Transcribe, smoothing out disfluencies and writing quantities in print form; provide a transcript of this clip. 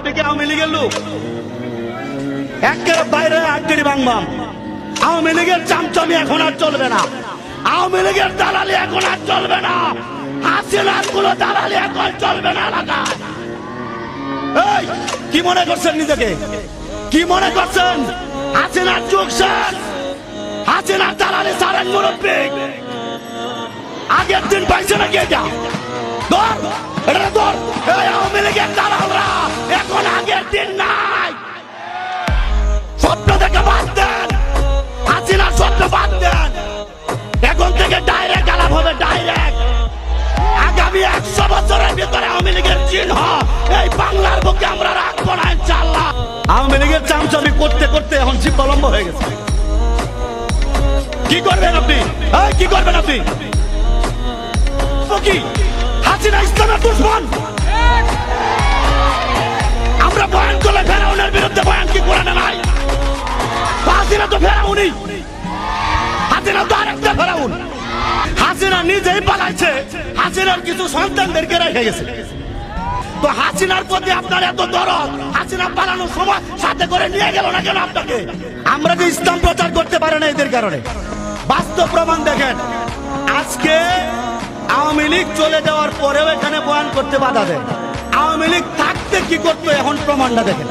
আপনি কি আওয়ামী লীগের লোক? একের বাইরে আটটি বাংবাম। আওয়ামী লীগের চামচামি এখন আর চলবে না, আওয়ামী লীগের দালালি এখন আর চলবে না, হাসিনার গুলো দালালি এখন চলবে না এলাকায়। এই কি মনে করছেন নিজেকে? কি মনে করছেন হাসিনার যুগ শেষ? হাসিনার দালালি সারেন মুরব্বী। আগের দিন পাইছে নাকি এটা? ধর এটা ধর। এই আওয়ামী লীগের দালালরা এখন আগের দিন নাই। স্বপ্ন থেকে বাদ দেন, হাসিনার স্বপ্ন বাদ দেন। এখন থেকে ডাইরেক্ট আলাপ হবে, ডাইরেক্ট। আগামী 100 বছরের ভিতরে আওয়ামী লীগের চিহ্ন এই বাংলার বুকে আমরা রাখবো না ইনশাআল্লাহ। আওয়ামী লীগের চামচামি করতে করতে এখন জিব্বা লম্বা হয়ে গেছে। কি করবেন আপনি? কি করবেন আপনি? কি হাসিনা ইসলামের দুশমন? আমরা বয়ান করলে ফেরাউনের বিরুদ্ধে বয়ান কি কোরআনে নাই? হাসিনা তো ফেরাউনই, হাসিনা তো আরেকটা ফেরাউন। হাসিনা নিজেই পালাইছে, হাসিনার কিছু সন্তানদেরকে রেখে গেছে। তো হাসিনার প্রতি আপনার এত দরদ, হাসিনা পালানোর সময় সাথে করে নিয়ে গেল না কেন আপনাকে? আমরা যে ইসলাম প্রচার করতে পারে না এদের কারণে। বাস্তব প্রমাণ দেখেন, আজকে আওয়ামী লীগ চলে যাওয়ার পরেও এখানে বয়ান করতে বাধা দেন। আওয়ামী লীগ থাকতে কি করতো এখন প্রমাণটা দেখেন।